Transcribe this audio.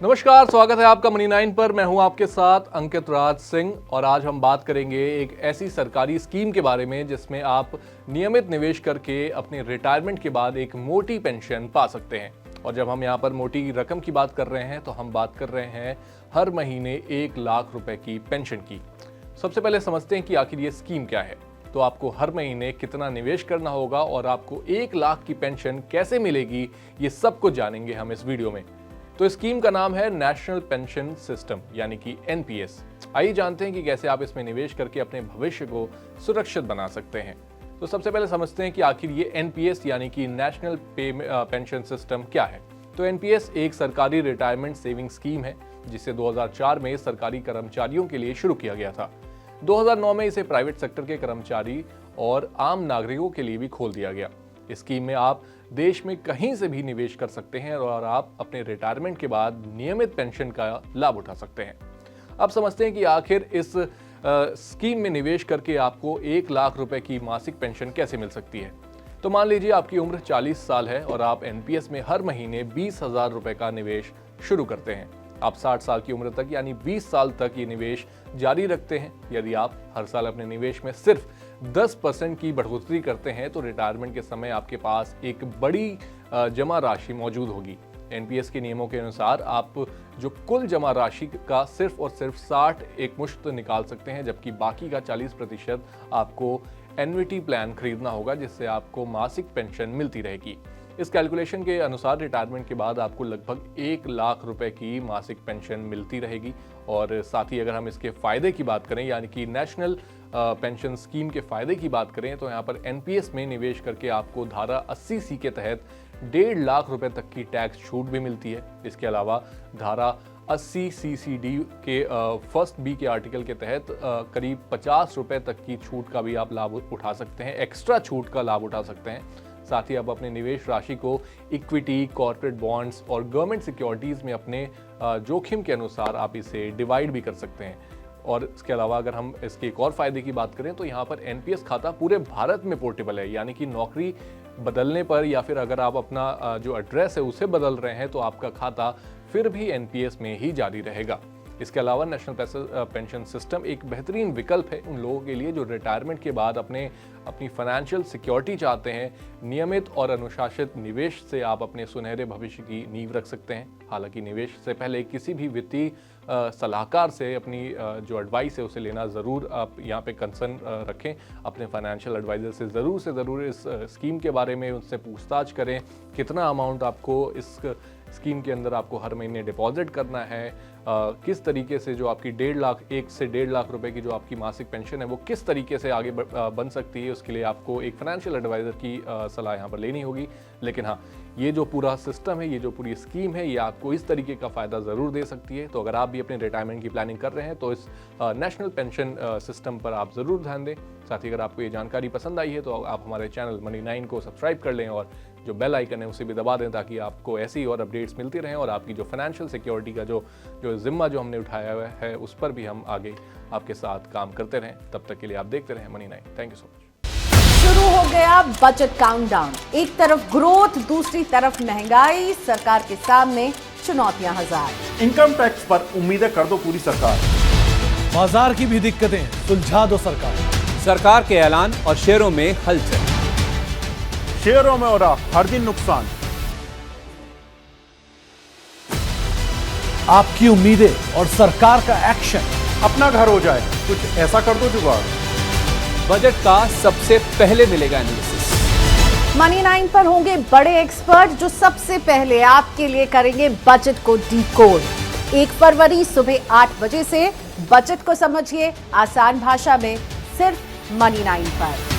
नमस्कार, स्वागत है आपका मनी 9 पर। मैं हूं आपके साथ अंकित राज सिंह और आज हम बात करेंगे एक ऐसी सरकारी स्कीम के बारे में जिसमें आप नियमित निवेश करके अपने रिटायरमेंट के बाद एक मोटी पेंशन पा सकते हैं। और जब हम यहां पर मोटी रकम की बात कर रहे हैं तो हम बात कर रहे हैं हर महीने 1 लाख रुपए की पेंशन की। सबसे पहले समझते हैं कि आखिर ये स्कीम क्या है। तो आपको हर महीने कितना निवेश करना होगा और आपको 1 लाख की पेंशन कैसे मिलेगी, ये सब कुछ जानेंगे हम इस वीडियो में। तो स्कीम का नाम है नेशनल पेंशन सिस्टम यानी कि एनपीएस। आइए जानते हैं कि कैसे आप इसमें निवेश करके अपने भविष्य को सुरक्षित बना सकते हैं। तो सबसे पहले समझते हैं कि आखिर ये एनपीएस यानी कि नेशनल पेंशन सिस्टम क्या है। तो एनपीएस एक सरकारी रिटायरमेंट सेविंग स्कीम है जिसे 2004 में सरकारी कर्मचारियों के लिए शुरू किया गया था। 2009 में इसे प्राइवेट सेक्टर के कर्मचारी और आम नागरिकों के लिए भी खोल दिया गया। इस स्कीम में आप देश में कहीं से भी निवेश कर सकते हैं और आप अपने रिटायरमेंट के बाद नियमित पेंशन का लाभ उठा सकते हैं। अब समझते हैं कि आखिर इस स्कीम में निवेश करके आपको 1 लाख रुपए की मासिक पेंशन कैसे मिल सकती है। तो मान लीजिए आपकी उम्र 40 साल है और आप एनपीएस में हर महीने 20,000 रुपए का निवेश शुरू करते हैं। आप 60 साल की उम्र तक यानी 20 साल तक ये निवेश जारी रखते हैं। यदि आप हर साल अपने निवेश में सिर्फ 10% की बढ़ोतरी करते हैं तो रिटायरमेंट के समय आपके पास एक बड़ी जमा राशि मौजूद होगी। एनपीएस के नियमों के अनुसार आप जो कुल जमा राशि का सिर्फ और सिर्फ 60 एकमुश्त निकाल सकते हैं, जबकि बाकी का 40% आपको एन्युटी प्लान खरीदना होगा जिससे आपको मासिक पेंशन मिलती रहेगी। इस कैलकुलेशन के अनुसार रिटायरमेंट के बाद आपको लगभग 1 लाख रुपए की मासिक पेंशन मिलती रहेगी। और साथ ही अगर हम इसके फायदे की बात करें यानी कि नेशनल पेंशन स्कीम के फायदे की बात करें तो यहाँ पर एनपीएस में निवेश करके आपको धारा 80C के तहत 1.5 लाख रुपए तक की टैक्स छूट भी मिलती है। इसके अलावा धारा 80CCD के फर्स्ट बी के आर्टिकल के तहत करीब 50 रुपए तक की छूट का भी आप लाभ उठा सकते हैं, एक्स्ट्रा छूट का लाभ उठा सकते हैं। साथ ही आप अपने निवेश राशि को इक्विटी, कॉर्पोरेट बॉन्ड्स और गवर्नमेंट सिक्योरिटीज़ में अपने जोखिम के अनुसार आप इसे डिवाइड भी कर सकते हैं। और इसके अलावा अगर हम इसके एक और फायदे की बात करें तो यहाँ पर एनपीएस खाता पूरे भारत में पोर्टेबल है, यानी कि नौकरी बदलने पर या फिर अगर आप अपना जो एड्रेस है उसे बदल रहे हैं तो आपका खाता फिर भी एनपीएस में ही जारी रहेगा। इसके अलावा नेशनल पेंशन सिस्टम एक बेहतरीन विकल्प है उन लोगों के लिए जो रिटायरमेंट के बाद अपनी फाइनेंशियल सिक्योरिटी चाहते हैं। नियमित और अनुशासित निवेश से आप अपने सुनहरे भविष्य की नींव रख सकते हैं। हालांकि निवेश से पहले किसी भी वित्तीय सलाहकार से अपनी जो एडवाइस है उसे लेना ज़रूर आप यहाँ पे कंसर्न रखें। अपने फाइनेंशियल एडवाइज़र से ज़रूर इस स्कीम के बारे में उनसे पूछताछ करें, कितना अमाउंट आपको इस स्कीम के अंदर आपको हर महीने डिपॉजिट करना है, किस तरीके से जो आपकी 1 से 1.5 लाख रुपए की जो आपकी मासिक पेंशन है वो किस तरीके से आगे बन सकती है। उसके लिए आपको एक फाइनेंशियल एडवाइज़र की सलाह यहाँ पर लेनी होगी। लेकिन हाँ, ये जो पूरा सिस्टम है, ये जो पूरी स्कीम है, ये आपको इस तरीके का फ़ायदा ज़रूर दे सकती है। तो अगर आप भी अपने रिटायरमेंट की प्लानिंग कर रहे हैं तो इस नेशनल पेंशन सिस्टम पर आप ज़रूर ध्यान दें। साथ ही अगर आपको ये जानकारी पसंद आई है तो आप हमारे चैनल मनी 9 को सब्सक्राइब कर लें और जो बेल आइकन है उसे भी दबा दें ताकि आपको ऐसी और अपडेट्स मिलती रहें और आपकी जो फाइनेंशियल सिक्योरिटी का जो जिम्मा जो हमने उठाया हुआ है उस पर भी हम आगे आपके साथ काम करते रहें। तब तक के लिए आप देखते रहें money 9। Thank you so much. शुरू हो गया बजट काउंटडाउन। एक तरफ ग्रोथ, दूसरी तरफ महंगाई, सरकार के सामने चुनौतियां हजार। इनकम टैक्स पर उम्मीदें कर दो पूरी सरकार। बाजार की भी दिक्कतें सुलझा दो सरकार के ऐलान और शेयरों में हलचल। शेयरों में हो रहा हर दिन नुकसान। आपकी उम्मीदें और सरकार का एक्शन। अपना घर हो जाए, कुछ ऐसा कर दो जुगाड़। बजट का सबसे पहले मिलेगा एनालिसिस। मनी 9 पर होंगे बड़े एक्सपर्ट जो सबसे पहले आपके लिए करेंगे बजट को डिकोड। 1 फरवरी सुबह 8 बजे से बजट को समझिए आसान भाषा में, सिर्फ मनी 9 पर।